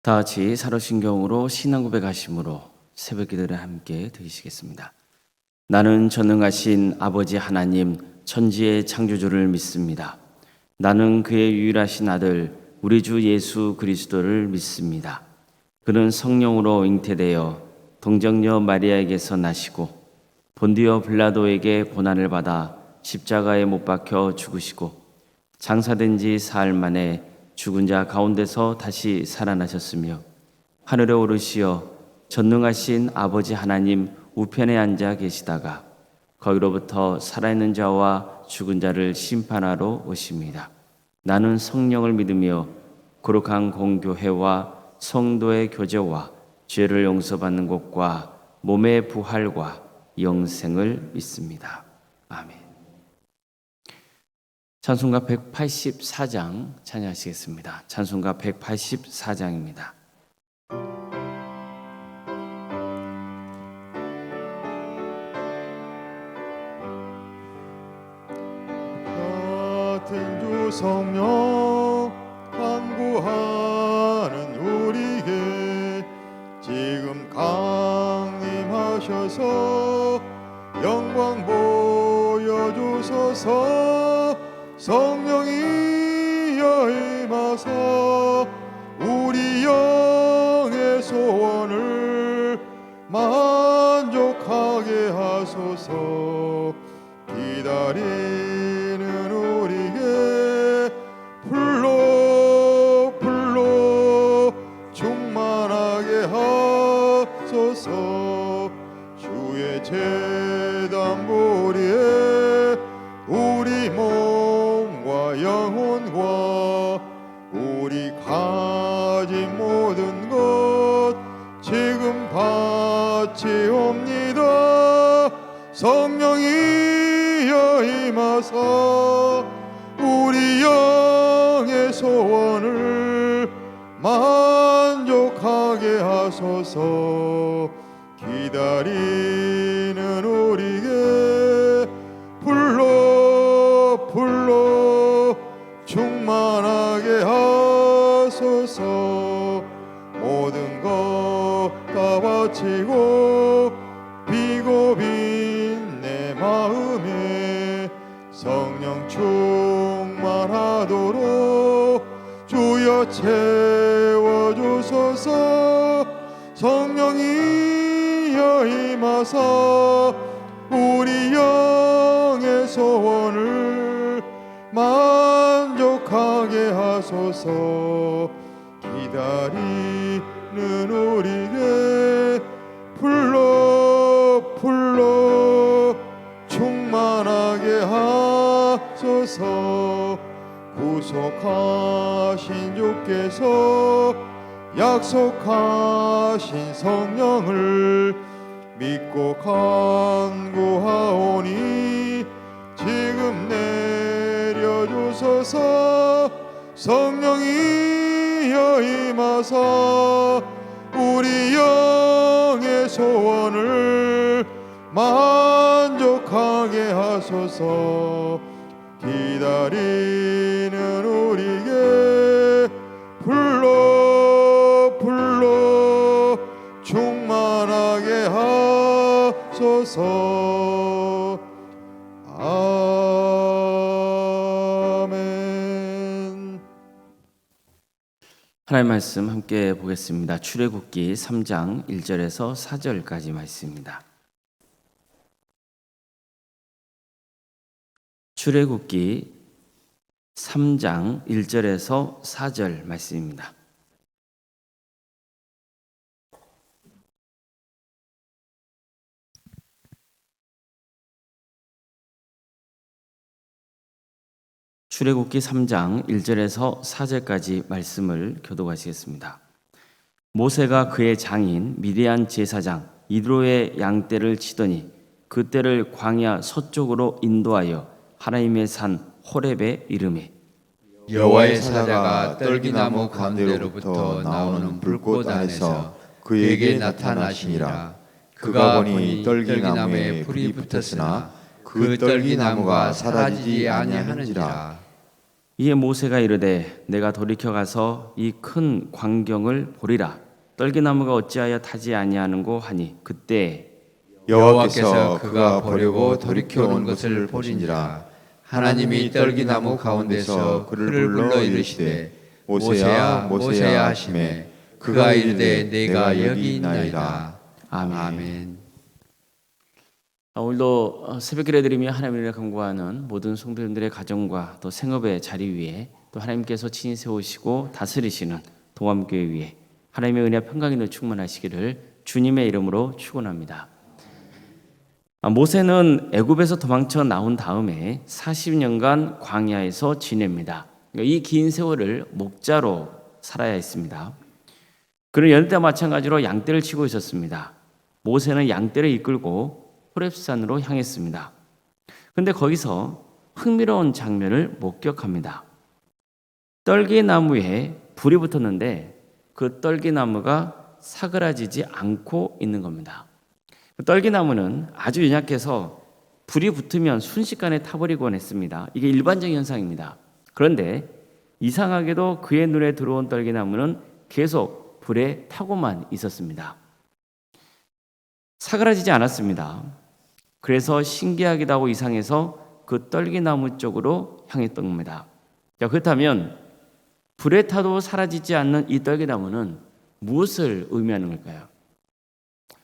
다 같이 사도신경으로 신앙 고백하심으로 새벽 기도를 함께 드리시겠습니다. 나는 전능하신 아버지 하나님 천지의 창조주를 믿습니다. 나는 그의 유일하신 아들 우리 주 예수 그리스도를 믿습니다. 그는 성령으로 잉태되어 동정녀 마리아에게서 나시고 본디오 빌라도에게 고난을 받아 십자가에 못 박혀 죽으시고 장사된 지 사흘 만에 죽은 자 가운데서 다시 살아나셨으며 하늘에 오르시어 전능하신 아버지 하나님 우편에 앉아 계시다가 거기로부터 살아있는 자와 죽은 자를 심판하러 오십니다. 나는 성령을 믿으며 거룩한 공교회와 성도의 교제와 죄를 용서받는 것과 몸의 부활과 영생을 믿습니다. 아멘. 찬송가 184장 찬양하시겠습니다. 찬송가 184장입니다. 같은 주 성령 간구하는 우리에게 지금 강림하셔서 영광 보여주소서. 성령이여 임하사 우리 영의 소원을 만족하게 하소서. 기다리는 우리에게 불러 충만하게 하소서. 주의 제단 보리에 우리 몸과 영혼과 우리 가진 모든 것 지금 바치옵니다. 성령이여 임하사 우리 영의 소원을 만족하게 하소서. 기다리는 우리에게 불러 충만하게 하소서. 모든 것 다 바치고 비고 빈 내 마음에 성령 충만하도록 주여 채워주소서. 성령이여 임하사 우리 영의 소원을 만족하게 하소서. 기다리는 우리에게 불러 충만하게 하소서. 구속하신 주께서 약속하신 성령을 믿고 간구하오니 지금 내려주소서. 성령이여 임하사 우리 영의 소원을 만족하게 하소서. 기다리는 우리에게 불러 충만하게 하소서. 아멘. 하나님의 말씀 함께 보겠습니다. 출애굽기 3장 1절에서 4절까지 말씀입니다. 출애굽기 3장 1절에서 4절 말씀입니다. 출애굽기 3장 1절에서 4절까지 말씀을 교독하시겠습니다. 모세가 그의 장인 미디안 제사장 이드로의 양떼를 치더니 그 떼를 광야 서쪽으로 인도하여 하나님의 산 호렙에 이르매 여호와의 사자가 떨기나무 가운데로부터 나오는 불꽃 안에서 그에게 나타나시니라. 그가 보니 떨기나무에 불이 붙었으나 그 떨기나무가 사라지지 아니하는지라. 이에 모세가 이르되 내가 돌이켜 가서 이 큰 광경을 보리라. 떨기나무가 어찌하여 타지 아니하는고 하니 그때 여호와께서 그가 보려고 돌이켜 온 것을 보시니라. 하나님이 떨기나무 가운데서 그를 불러 이르시되 모세야 모세야 하시매 그가 이르되 내가 여기 있나이다. 아멘. 오늘도 새벽 기도드리며 하나님을 간구하는 모든 성도님들의 가정과 또 생업의 자리 위에 또 하나님께서 친히 세우시고 다스리시는 동암교회 위에 하나님의 은혜와 평강이 충만하시기를 주님의 이름으로 축원합니다. 모세는 애굽에서 도망쳐 나온 다음에 40년간 광야에서 지냅니다. 이 긴 세월을 목자로 살아야 했습니다. 그는 여느 때와 마찬가지로 양떼를 치고 있었습니다. 모세는 양떼를 이끌고 호렙산으로 향했습니다. 그런데 거기서 흥미로운 장면을 목격합니다. 떨기나무에 불이 붙었는데 그 떨기나무가 사그라지지 않고 있는 겁니다. 떨기나무는 아주 연약해서 불이 붙으면 순식간에 타버리곤 했습니다. 이게 일반적인 현상입니다. 그런데 이상하게도 그의 눈에 들어온 떨기나무는 계속 불에 타고만 있었습니다. 사그라지지 않았습니다. 그래서 신기하기도 하고 이상해서 그 떨기나무 쪽으로 향했던 겁니다. 자, 그렇다면 불에 타도 사라지지 않는 이 떨기나무는 무엇을 의미하는 걸까요?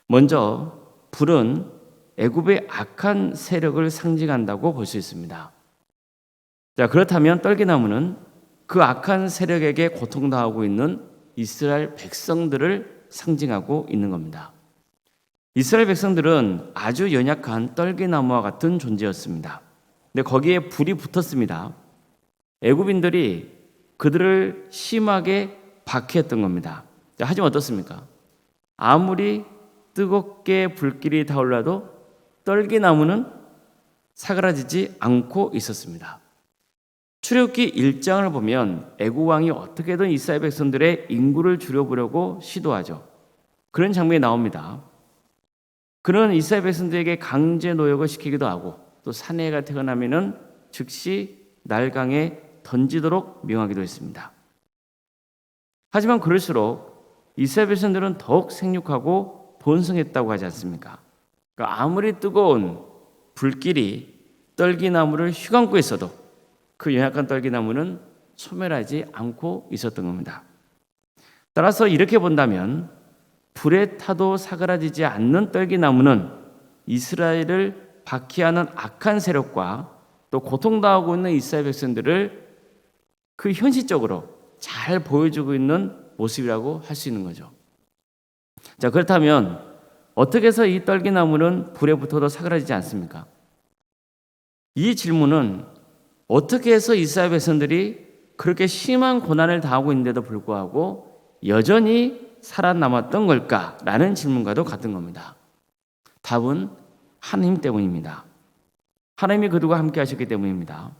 먼저 불은 애굽의 악한 세력을 상징한다고 볼 수 있습니다. 자, 그렇다면 떨기나무는 그 악한 세력에게 고통당하고 있는 이스라엘 백성들을 상징하고 있는 겁니다. 이스라엘 백성들은 아주 연약한 떨기나무와 같은 존재였습니다. 근데 거기에 불이 붙었습니다. 애굽인들이 그들을 심하게 박해했던 겁니다. 자, 하지만 어떻습니까? 아무리 뜨겁게 불길이 타올라도 떨기나무는 사그라지지 않고 있었습니다. 출애굽기 1장을 보면 애굽 왕이 어떻게든 이스라엘 백성들의 인구를 줄여보려고 시도하죠. 그런 장면이 나옵니다. 그는 이스라엘 백성들에게 강제 노역을 시키기도 하고 또 사내가 태어나면은 즉시 날강에 던지도록 명하기도 했습니다. 하지만 그럴수록 이스라엘 백성들은 더욱 생육하고 번성했다고 하지 않습니까? 그러니까 아무리 뜨거운 불길이 떨기나무를 휘감고 있어도 그 연약한 떨기나무는 소멸하지 않고 있었던 겁니다. 따라서 이렇게 본다면 불에 타도 사그라지지 않는 떨기나무는 이스라엘을 박해하는 악한 세력과 또 고통당하고 있는 이스라엘 백성들을 그 현실적으로 잘 보여주고 있는 모습이라고 할 수 있는 거죠. 자, 그렇다면 어떻게 해서 이 떨기나무는 불에 붙어도 사그라지지 않습니까? 이 질문은 어떻게 해서 이스라엘 백성들이 그렇게 심한 고난을 당하고 있는데도 불구하고 여전히 살아남았던 걸까라는 질문과도 같은 겁니다. 답은 하나님 때문입니다. 하나님이 그들과 함께 하셨기 때문입니다.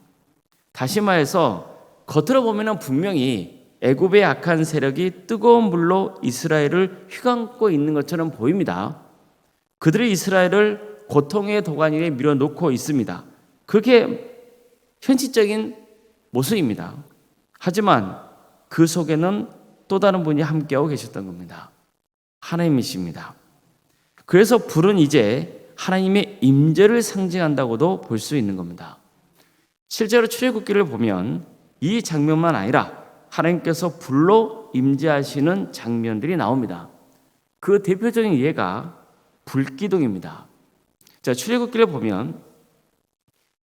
다시 말해서 겉으로 보면 분명히 애굽의 악한 세력이 뜨거운 불로 이스라엘을 휘감고 있는 것처럼 보입니다. 그들이 이스라엘을 고통의 도가니에 밀어놓고 있습니다. 그게 현실적인 모습입니다. 하지만 그 속에는 또 다른 분이 함께하고 계셨던 겁니다. 하나님이십니다. 그래서 불은 이제 하나님의 임재를 상징한다고도 볼 수 있는 겁니다. 실제로 출애굽기를 보면 이 장면만 아니라 하나님께서 불로 임재하시는 장면들이 나옵니다. 그 대표적인 예가 불기둥입니다. 자, 출애굽기를 보면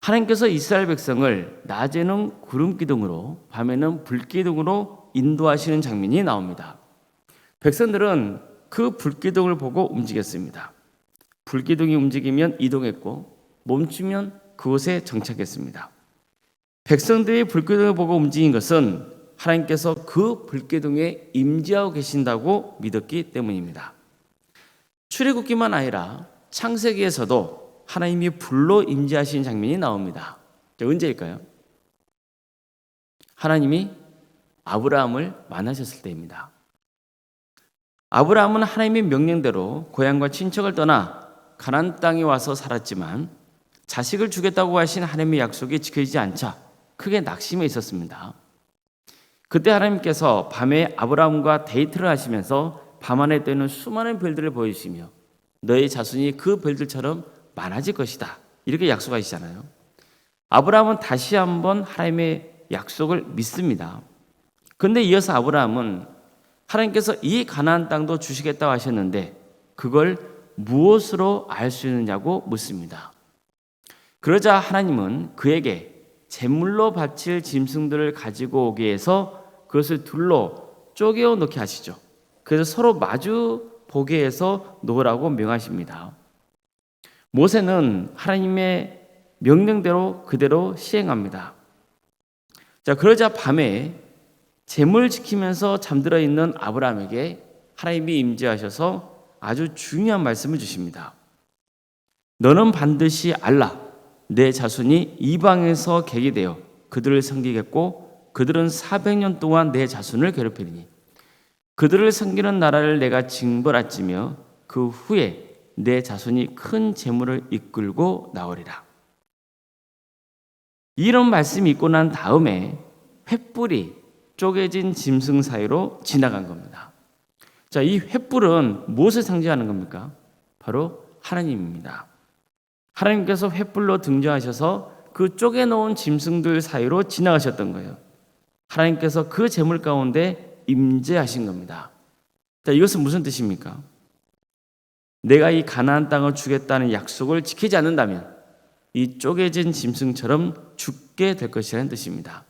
하나님께서 이스라엘 백성을 낮에는 구름 기둥으로 밤에는 불기둥으로 인도하시는 장면이 나옵니다. 백성들은 그 불기둥을 보고 움직였습니다. 불기둥이 움직이면 이동했고 멈추면 그곳에 정착했습니다. 백성들이 불기둥을 보고 움직인 것은 하나님께서 그 불기둥에 임재하고 계신다고 믿었기 때문입니다. 출애굽기만 아니라 창세기에서도 하나님이 불로 임재하신 장면이 나옵니다. 언제일까요? 하나님이 아브라함을 만나셨을 때입니다. 아브라함은 하나님의 명령대로 고향과 친척을 떠나 가나안 땅에 와서 살았지만 자식을 주겠다고 하신 하나님의 약속이 지켜지지 않자 크게 낙심해 있었습니다. 그때 하나님께서 밤에 아브라함과 데이트를 하시면서 밤하늘에 뜨는 수많은 별들을 보여주시며 너의 자손이 그 별들처럼 많아질 것이다, 이렇게 약속하시잖아요. 아브라함은 다시 한번 하나님의 약속을 믿습니다. 그런데 이어서 아브라함은 하나님께서 이 가나안 땅도 주시겠다고 하셨는데 그걸 무엇으로 알 수 있느냐고 묻습니다. 그러자 하나님은 그에게 제물로 바칠 짐승들을 가지고 오게 해서 그것을 둘로 쪼개어 놓게 하시죠. 그래서 서로 마주 보게 해서 놓으라고 명하십니다. 모세는 하나님의 명령대로 그대로 시행합니다. 자, 그러자 밤에 제물 지키면서 잠들어 있는 아브라함에게 하나님이 임재하셔서 아주 중요한 말씀을 주십니다. 너는 반드시 알라. 내 자손이 이방에서 객이 되어 그들을 섬기겠고 그들은 400년 동안 내 자손을 괴롭히리니 그들을 섬기는 나라를 내가 징벌하지며 그 후에 내 자손이 큰 재물을 이끌고 나오리라. 이런 말씀이 있고 난 다음에 횃불이 쪼개진 짐승 사이로 지나간 겁니다. 자, 이 횃불은 무엇을 상징하는 겁니까? 바로 하나님입니다. 하나님께서 횃불로 등장하셔서 그 쪼개놓은 짐승들 사이로 지나가셨던 거예요. 하나님께서 그 재물 가운데 임재하신 겁니다. 자, 이것은 무슨 뜻입니까? 내가 이 가나안 땅을 주겠다는 약속을 지키지 않는다면 이 쪼개진 짐승처럼 죽게 될 것이라는 뜻입니다.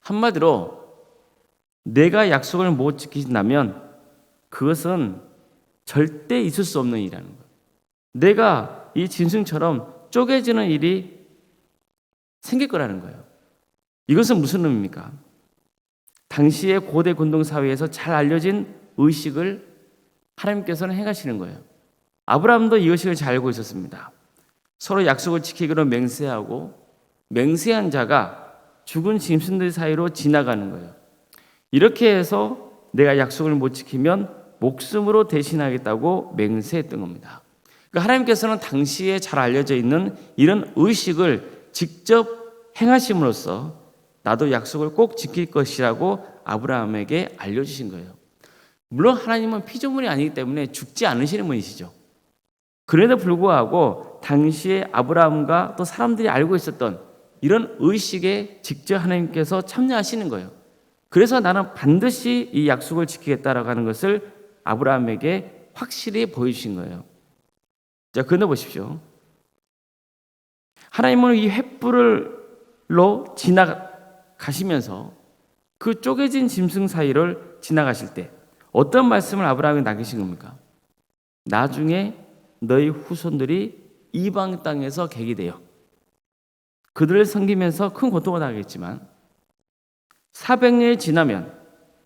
한마디로 내가 약속을 못 지킨다면 그것은 절대 있을 수 없는 일이라는 거예요. 내가 이 짐승처럼 쪼개지는 일이 생길 거라는 거예요. 이것은 무슨 의미입니까? 당시의 고대 군동 사회에서 잘 알려진 의식을 하나님께서는 행하시는 거예요. 아브라함도 이 의식을 잘 알고 있었습니다. 서로 약속을 지키기로 맹세하고 맹세한 자가 죽은 짐승들 사이로 지나가는 거예요. 이렇게 해서 내가 약속을 못 지키면 목숨으로 대신하겠다고 맹세했던 겁니다. 그러니까 하나님께서는 당시에 잘 알려져 있는 이런 의식을 직접 행하심으로써 나도 약속을 꼭 지킬 것이라고 아브라함에게 알려주신 거예요. 물론 하나님은 피조물이 아니기 때문에 죽지 않으시는 분이시죠. 그럼에도 불구하고 당시에 아브라함과 또 사람들이 알고 있었던 이런 의식에 직접 하나님께서 참여하시는 거예요. 그래서 나는 반드시 이 약속을 지키겠다라고 하는 것을 아브라함에게 확실히 보여주신 거예요. 자, 그런데 보십시오. 하나님은 이 횃불로 지나가시면서 그 쪼개진 짐승 사이를 지나가실 때 어떤 말씀을 아브라함에게 남기신 겁니까? 나중에 너희 후손들이 이방 땅에서 객이 되어 그들을 섬기면서 큰 고통을 당하겠지만 400년이 지나면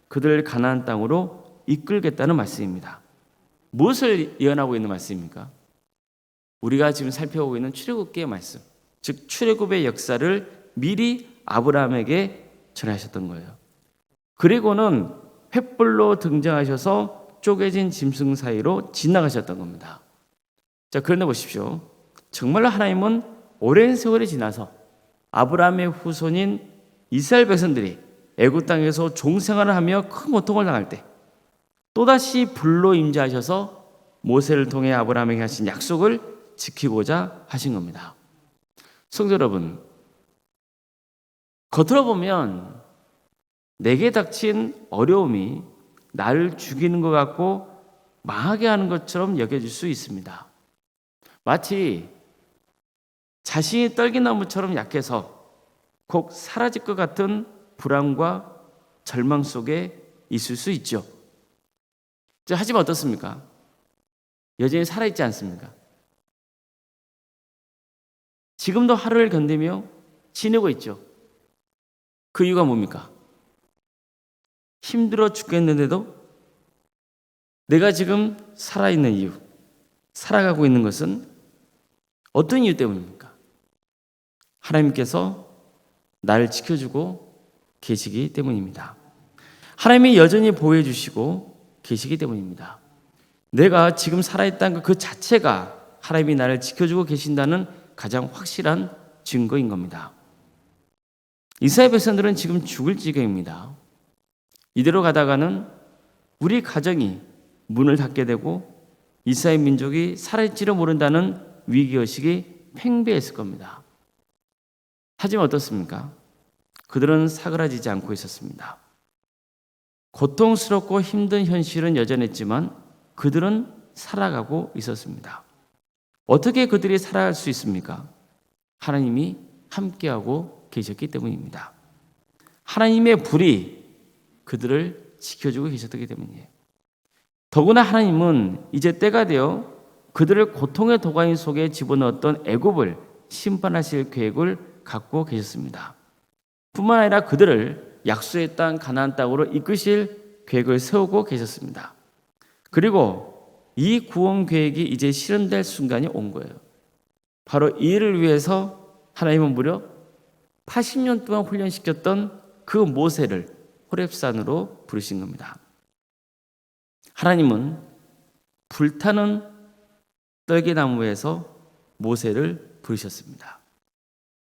그들을 가나안 땅으로 이끌겠다는 말씀입니다. 무엇을 예언하고 있는 말씀입니까? 우리가 지금 살펴보고 있는 출애굽기의 말씀, 즉 출애굽의 역사를 미리 아브라함에게 전하셨던 거예요. 그리고는 횃불로 등장하셔서 쪼개진 짐승 사이로 지나가셨던 겁니다. 자, 그런데 보십시오. 정말로 하나님은 오랜 세월이 지나서 아브라함의 후손인 이스라엘 백성들이 애굽 땅에서 종생활을 하며 큰 고통을 당할 때 또다시 불로 임재하셔서 모세를 통해 아브라함에게 하신 약속을 지키고자 하신 겁니다. 성도 여러분, 겉으로 보면 내게 닥친 어려움이 나를 죽이는 것 같고 망하게 하는 것처럼 여겨질 수 있습니다. 마치 자신이 떨기나무처럼 약해서 곧 사라질 것 같은 불안과 절망 속에 있을 수 있죠. 하지만 어떻습니까? 여전히 살아있지 않습니까? 지금도 하루를 견디며 지내고 있죠. 그 이유가 뭡니까? 힘들어 죽겠는데도 내가 지금 살아있는 이유, 살아가고 있는 것은 어떤 이유 때문입니까? 하나님께서 나를 지켜주고 계시기 때문입니다. 하나님이 여전히 보호해 주시고 계시기 때문입니다. 내가 지금 살아있다는 그 자체가 하나님이 나를 지켜주고 계신다는 가장 확실한 증거인 겁니다. 이스라엘 백성들은 지금 죽을 지경입니다. 이대로 가다가는 우리 가정이 문을 닫게 되고 이스라엘 민족이 살아있지를 모른다는 위기의식이 팽배했을 겁니다. 하지만 어떻습니까? 그들은 사그라지지 않고 있었습니다. 고통스럽고 힘든 현실은 여전했지만 그들은 살아가고 있었습니다. 어떻게 그들이 살아갈 수 있습니까? 하나님이 함께하고 계셨기 때문입니다. 하나님의 불이 그들을 지켜주고 계셨기 때문이에요. 더구나 하나님은 이제 때가 되어 그들을 고통의 도가니 속에 집어넣었던 애굽을 심판하실 계획을 갖고 계셨습니다. 뿐만 아니라 그들을 약속의 땅 가나안 땅으로 이끄실 계획을 세우고 계셨습니다. 그리고 이 구원 계획이 이제 실현될 순간이 온 거예요. 바로 이 일을 위해서 하나님은 무려 80년 동안 훈련시켰던 그 모세를 호렙산으로 부르신 겁니다. 하나님은 불타는 떨기나무에서 모세를 부르셨습니다.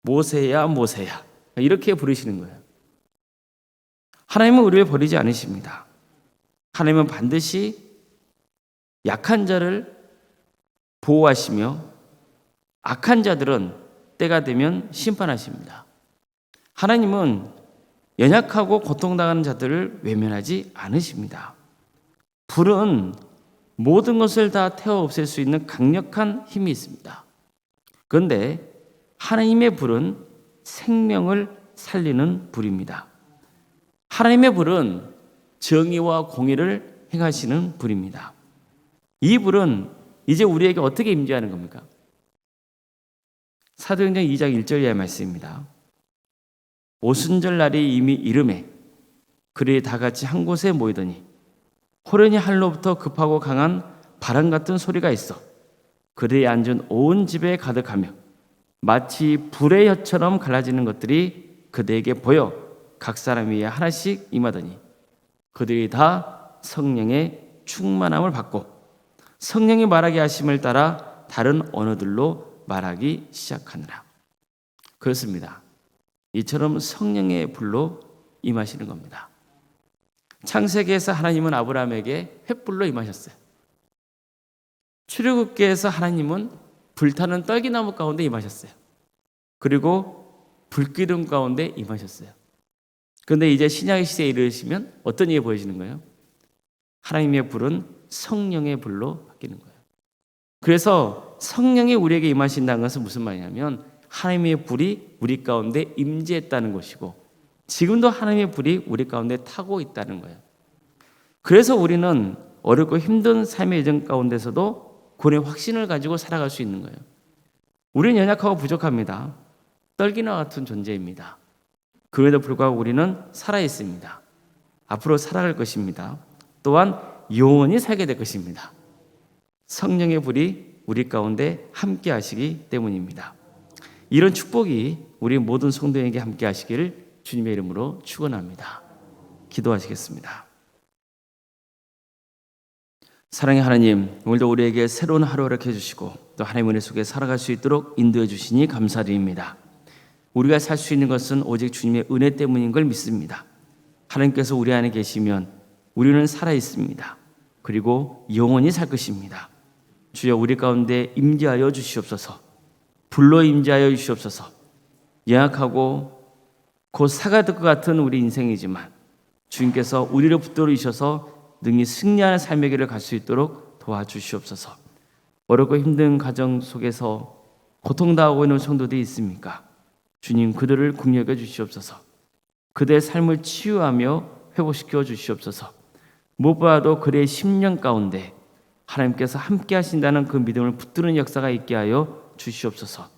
모세야 모세야 이렇게 부르시는 거예요. 하나님은 우리를 버리지 않으십니다. 하나님은 반드시 약한 자를 보호하시며 악한 자들은 때가 되면 심판하십니다. 하나님은 연약하고 고통당하는 자들을 외면하지 않으십니다. 불은 모든 것을 다 태워 없앨 수 있는 강력한 힘이 있습니다. 그런데 하나님의 불은 생명을 살리는 불입니다. 하나님의 불은 정의와 공의를 행하시는 불입니다. 이 불은 이제 우리에게 어떻게 임재하는 겁니까? 사도행전 2장 1절의 말씀입니다. 오순절 날이 이미 이르매 그들이 다 같이 한 곳에 모이더니 호련히 하늘로부터 급하고 강한 바람 같은 소리가 있어 그들이 앉은 온 집에 가득하며 마치 불의 혀처럼 갈라지는 것들이 그들에게 보여 각 사람 위에 하나씩 임하더니 그들이 다 성령의 충만함을 받고 성령이 말하게 하심을 따라 다른 언어들로 말하기 시작하느라. 그렇습니다. 이처럼 성령의 불로 임하시는 겁니다. 창세기에서 하나님은 아브라함에게 횃불로 임하셨어요. 출애굽기에서 하나님은 불타는 떨기나무 가운데 임하셨어요. 그리고 불기둥 가운데 임하셨어요. 그런데 이제 신약의 시대에 이르시면 어떤 일이 보여지는 거예요? 하나님의 불은 성령의 불로 바뀌는 거예요. 그래서 성령이 우리에게 임하신다는 것은 무슨 말이냐면 하나님의 불이 우리 가운데 임재했다는 것이고 지금도 하나님의 불이 우리 가운데 타고 있다는 거예요. 그래서 우리는 어렵고 힘든 삶의 여정 가운데서도 구원의 확신을 가지고 살아갈 수 있는 거예요. 우리는 연약하고 부족합니다. 떨기나 같은 존재입니다. 그럼에도 불구하고 우리는 살아있습니다. 앞으로 살아갈 것입니다. 또한 영원히 살게 될 것입니다. 성령의 불이 우리 가운데 함께 하시기 때문입니다. 이런 축복이 우리 모든 성도에게 함께 하시기를 주님의 이름으로 축원합니다. 기도하시겠습니다. 사랑의 하나님, 오늘도 우리에게 새로운 하루 허락해 주시고 또 하나님의 은혜 속에 살아갈 수 있도록 인도해 주시니 감사드립니다. 우리가 살 수 있는 것은 오직 주님의 은혜 때문인 걸 믿습니다. 하나님께서 우리 안에 계시면 우리는 살아 있습니다. 그리고 영원히 살 것입니다. 주여 우리 가운데 임재하여 주시옵소서. 불로 임재하여 주시옵소서. 연약하고 곧 사가될 것 같은 우리 인생이지만 주님께서 우리를 붙들어 주셔서 능히 승리하는 삶의 길을 갈 수 있도록 도와주시옵소서. 어렵고 힘든 가정 속에서 고통당하고 있는 성도들이 있습니까? 주님 그들을 긍휼해 주시옵소서. 그들의 삶을 치유하며 회복시켜 주시옵소서. 무엇보다도 그들의 심령 가운데 하나님께서 함께 하신다는 그 믿음을 붙드는 역사가 있게 하여 주시옵소서.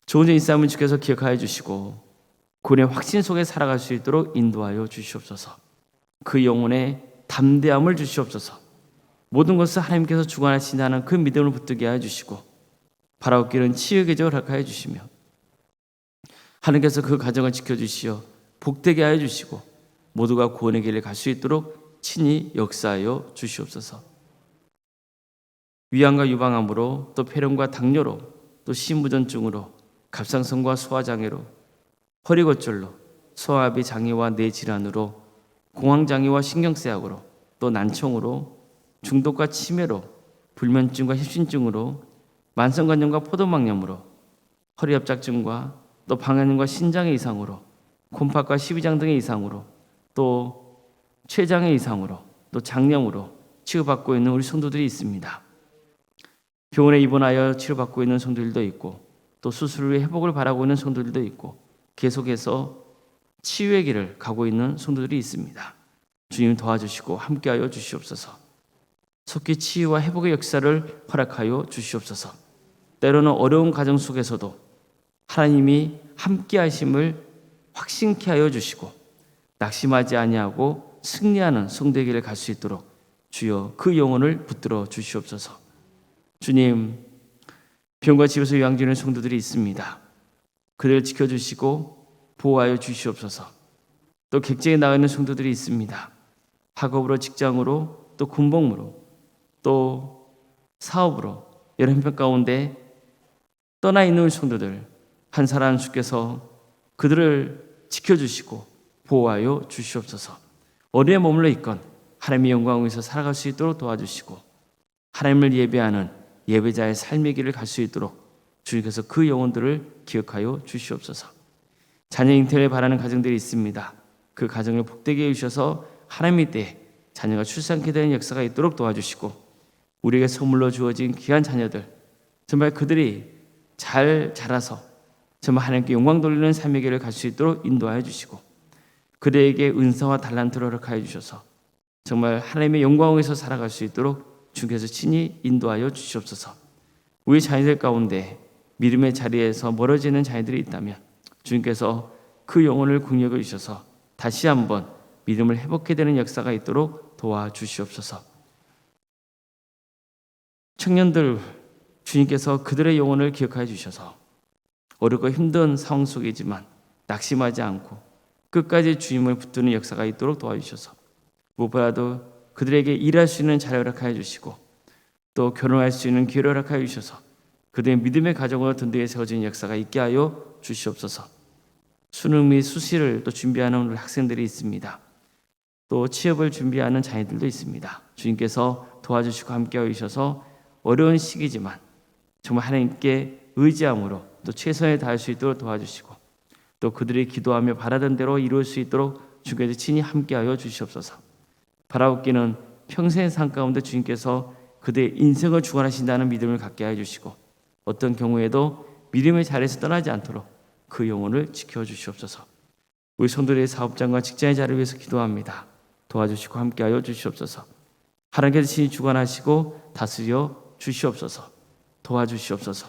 좋은 이 삶을 주께서 기억하여 주시고 구원의 확신 속에 살아갈 수 있도록 인도하여 주시옵소서. 그 영혼에 담대함을 주시옵소서. 모든 것을 하나님께서 주관하신다는 그 믿음을 붙들게 하여 주시고 바라옵 길은 치유의 계절을 허락하여 주시며 하나님께서 그 가정을 지켜주시어 복되게 하여 주시고 모두가 구원의 길을 갈 수 있도록 친히 역사하여 주시옵소서. 위암과 유방암으로 또 폐렴과 당뇨로 또 심부전증으로 갑상선과 소화장애로, 허리고절로, 소화압의 장애와 뇌 질환으로, 공황장애와 신경쇠약으로, 또 난청으로, 중독과 치매로, 불면증과 협심증으로, 만성관념과 포도막염으로, 허리협착증과 또 방광염과 신장의 이상으로, 콩팥과 십이장 등의 이상으로, 또 췌장의 이상으로, 또 장염으로 치료받고 있는 우리 성도들이 있습니다. 병원에 입원하여 치료받고 있는 성도들도 있고, 또 수술 후에 회복을 바라고 있는 성도들도 있고, 계속해서 치유의 길을 가고 있는 성도들이 있습니다. 주님 도와주시고 함께하여 주시옵소서. 속히 치유와 회복의 역사를 허락하여 주시옵소서. 때로는 어려운 가정 속에서도 하나님이 함께하심을 확신케 하여 주시고 낙심하지 아니하고 승리하는 성도에게 갈 수 있도록 주여 그 영혼을 붙들어 주시옵소서. 주님, 병과 집에서 요양 중인 성도들이 있습니다. 그들을 지켜주시고 보호하여 주시옵소서. 또 객지에 나가 있는 성도들이 있습니다. 학업으로, 직장으로, 또 군복무로, 또 사업으로 여러 형편 가운데 떠나 있는 성도들 한 사람 주께서 그들을 지켜주시고 보호하여 주시옵소서. 어디에 머물러 있건 하나님의 영광 위에서 살아갈 수 있도록 도와주시고 하나님을 예배하는 예배자의 삶의 길을 갈 수 있도록 주님께서 그 영혼들을 기억하여 주시옵소서. 자녀 잉태를 바라는 가정들이 있습니다. 그 가정을 복되게 해주셔서 하나님의 때에 자녀가 출산케 되는 역사가 있도록 도와주시고 우리에게 선물로 주어진 귀한 자녀들 정말 그들이 잘 자라서 정말 하나님께 영광 돌리는 삶의 길을 갈 수 있도록 인도하여 주시고 그들에게 은사와 달란트를 허락하여 주셔서 정말 하나님의 영광에서 살아갈 수 있도록 주께서 친히 인도하여 주시옵소서. 우리 자녀들 가운데 믿음의 자리에서 멀어지는 자녀들이 있다면 주님께서 그 영혼을 긍휼히 주셔서 다시 한번 믿음을 회복해 되는 역사가 있도록 도와주시옵소서. 청년들 주님께서 그들의 영혼을 기억하여 주셔서 어렵고 힘든 상황 속이지만 낙심하지 않고 끝까지 주님을 붙드는 역사가 있도록 도와주셔서 무엇보다도 그들에게 일할 수 있는 자유를 허락하여 주시고 또 결혼할 수 있는 기회를 허락하여 주셔서 그들의 믿음의 가정으로 든든히 세워지는 역사가 있게 하여 주시옵소서. 수능 및 수시를 또 준비하는 우리 학생들이 있습니다. 또 취업을 준비하는 자녀들도 있습니다. 주님께서 도와주시고 함께하여 주셔서 어려운 시기지만 정말 하나님께 의지함으로 또 최선을 다할 수 있도록 도와주시고 또 그들이 기도하며 바라던 대로 이룰 수 있도록 주께서 친히 함께하여 주시옵소서. 바라옵기는 평생의 삶 가운데 주님께서 그들의 인생을 주관하신다는 믿음을 갖게 해주시고 어떤 경우에도 믿음의 자리에서 떠나지 않도록 그 영혼을 지켜주시옵소서. 우리 성도들의 사업장과 직장의 자리를 위해서 기도합니다. 도와주시고 함께하여 주시옵소서. 하나님께서 친히 주관하시고 다스려 주시옵소서. 도와주시옵소서.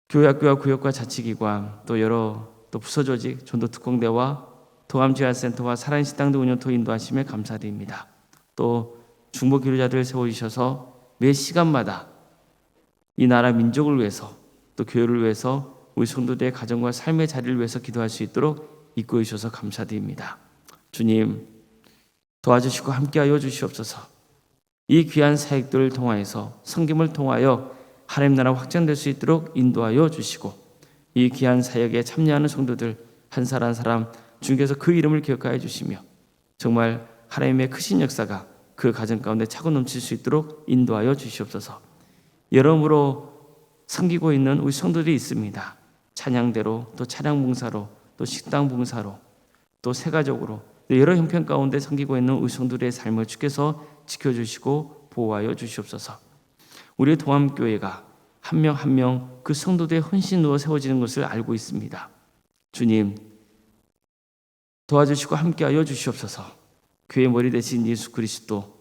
교회 학교와 구역과 자치기관 또 여러 또 부서조직 전도특공대와 동암지하센터와 살아있는 식당 등 운영토 인도하심에 감사드립니다. 또 중보기도자들을 세워주셔서 매 시간마다 이 나라 민족을 위해서 또 교회를 위해서 우리 성도들의 가정과 삶의 자리를 위해서 기도할 수 있도록 이끌어 주셔서 감사드립니다. 주님 도와주시고 함께하여 주시옵소서. 이 귀한 사역들을 통하여서 섬김을 통하여 하나님 나라 확장될 수 있도록 인도하여 주시고 이 귀한 사역에 참여하는 성도들 한 사람 한 사람 주님께서 그 이름을 기억하여 주시며 정말 하나님의 크신 역사가 그 가정 가운데 차고 넘칠 수 있도록 인도하여 주시옵소서. 여러모로 섬기고 있는 우리 성도들이 있습니다. 찬양대로 또 찬양 봉사로 또 식당 봉사로 또 세가족으로 여러 형편 가운데 섬기고 있는 우리 성도들의 삶을 주께서 지켜주시고 보호하여 주시옵소서. 우리 동암교회가 한 명 한 명 그 성도들의 헌신으로 세워지는 것을 알고 있습니다. 주님 도와주시고 함께하여 주시옵소서. 교회 머리 대신 예수 그리스도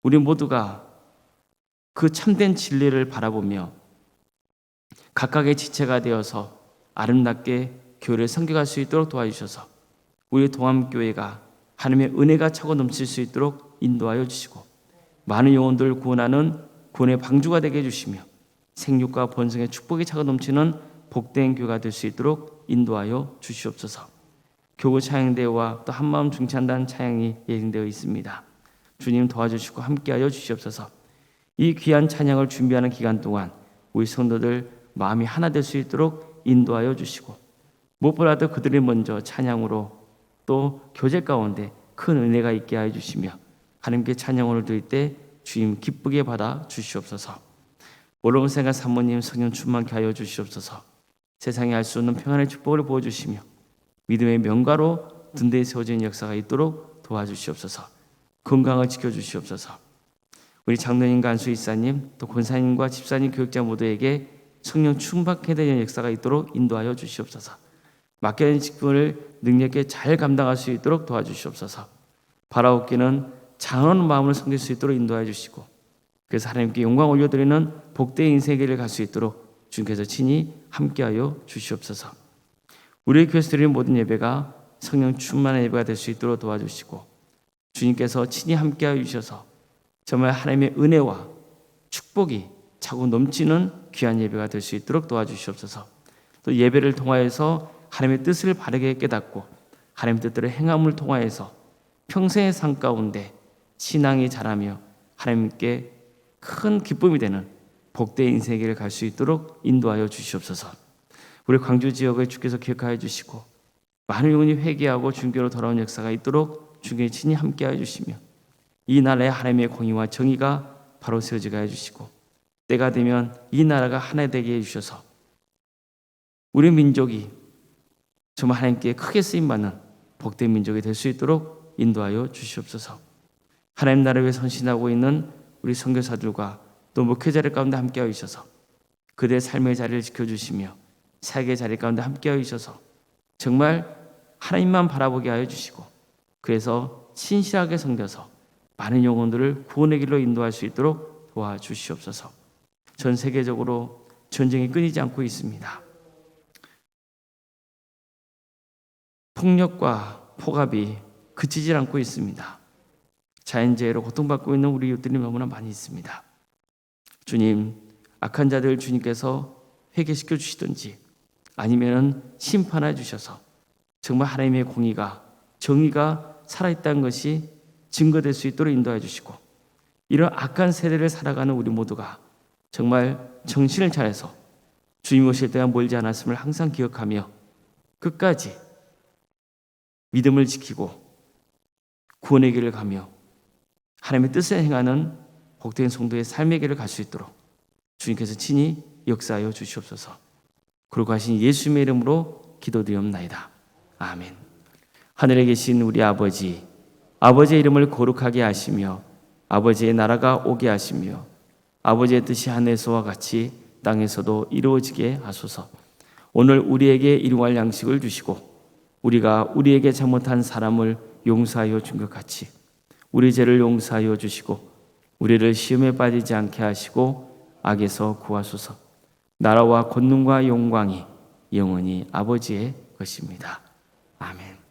우리 모두가 그 참된 진리를 바라보며 각각의 지체가 되어서 아름답게 교회를 섬겨갈 수 있도록 도와주셔서 우리 동암교회가 하나님의 은혜가 차고 넘칠 수 있도록 인도하여 주시고 많은 영혼들을 구원하는 구원의 방주가 되게 해주시며 생육과 번성의 축복이 차고 넘치는 복된 교회가 될 수 있도록 인도하여 주시옵소서. 교구 찬양대회와 또 한마음 중찬단 찬양이 예정되어 있습니다. 주님 도와주시고 함께하여 주시옵소서. 이 귀한 찬양을 준비하는 기간 동안 우리 성도들 마음이 하나 될 수 있도록 인도하여 주시고, 무엇보다도 그들이 먼저 찬양으로 또 교제 가운데 큰 은혜가 있게 하여 주시며, 하나님께 찬양을 드릴 때 주님 기쁘게 받아 주시옵소서. 올라온 생각 사모님 성령 충만케 하여 주시옵소서. 세상에 알 수 없는 평안의 축복을 부어주시며 믿음의 명가로 든든히 세워지는 역사가 있도록 도와주시옵소서. 건강을 지켜주시옵소서. 우리 장로님과 안수 이사님, 또 권사님과 집사님, 교육자 모두에게 성령 충만케 되는 역사가 있도록 인도하여 주시옵소서. 맡겨진 직분을 능력있게 잘 감당할 수 있도록 도와주시옵소서. 바라옵기는 장하는 마음을 섬길 수 있도록 인도하여 주시고, 그래서 하나님께 영광 올려드리는 복된 인생의 길을 갈 수 있도록 주님께서 친히 함께하여 주시옵소서. 우리의 교회에서 드리는 모든 예배가 성령 충만한 예배가 될 수 있도록 도와주시고, 주님께서 친히 함께하여 주셔서 정말 하나님의 은혜와 축복이 차고 넘치는 귀한 예배가 될 수 있도록 도와주시옵소서. 또 예배를 통하여서 하나님의 뜻을 바르게 깨닫고 하나님의 뜻대로 행함을 통하여서 평생의 삶 가운데 신앙이 자라며 하나님께 큰 기쁨이 되는 복된 인생의 길을 갈 수 있도록 인도하여 주시옵소서. 우리 광주 지역을 주께서 기억하여 주시고 많은 영혼이 회개하고 주님께로 돌아온 역사가 있도록 주님께 친히 함께하여 주시며, 이 나라의 하나님의 공의와 정의가 바로 세워지게 해주시고, 때가 되면 이 나라가 하나 되게 해주셔서 우리 민족이 정말 하나님께 크게 쓰임받는 복된 민족이 될 수 있도록 인도하여 주시옵소서. 하나님 나라를 위해 헌신하고 있는 우리 선교사들과 또 목회자들 가운데 함께하여 주셔서 그들의 삶의 자리를 지켜주시며 사역의 자리 가운데 함께하여 주셔서 정말 하나님만 바라보게 하여 주시고, 그래서 신실하게 섬겨서 많은 영혼들을 구원의 길로 인도할 수 있도록 도와주시옵소서. 전 세계적으로 전쟁이 끊이지 않고 있습니다. 폭력과 폭압이 그치질 않고 있습니다. 자연재해로 고통받고 있는 우리 이웃들이 너무나 많이 있습니다. 주님, 악한 자들 주님께서 회개시켜 주시든지 아니면 심판해 주셔서 정말 하나님의 공의가, 정의가 살아있다는 것이 증거될 수 있도록 인도해 주시고, 이런 악한 세대를 살아가는 우리 모두가 정말 정신을 차려서 주님 오실 때가 멀지 않았음을 항상 기억하며 끝까지 믿음을 지키고 구원의 길을 가며 하나님의 뜻을 행하는 복된 성도의 삶의 길을 갈 수 있도록 주님께서 친히 역사하여 주시옵소서. 그러고 하신 예수님의 이름으로 기도드리옵나이다. 아멘. 하늘에 계신 우리 아버지, 아버지의 이름을 거룩하게 하시며 아버지의 나라가 오게 하시며 아버지의 뜻이 하늘에서와 같이 땅에서도 이루어지게 하소서. 오늘 우리에게 일용할 양식을 주시고 우리가 우리에게 잘못한 사람을 용서하여 준 것 같이 우리 죄를 용서하여 주시고 우리를 시험에 빠지지 않게 하시고 악에서 구하소서. 나라와 권능과 영광이 영원히 아버지의 것입니다. 아멘.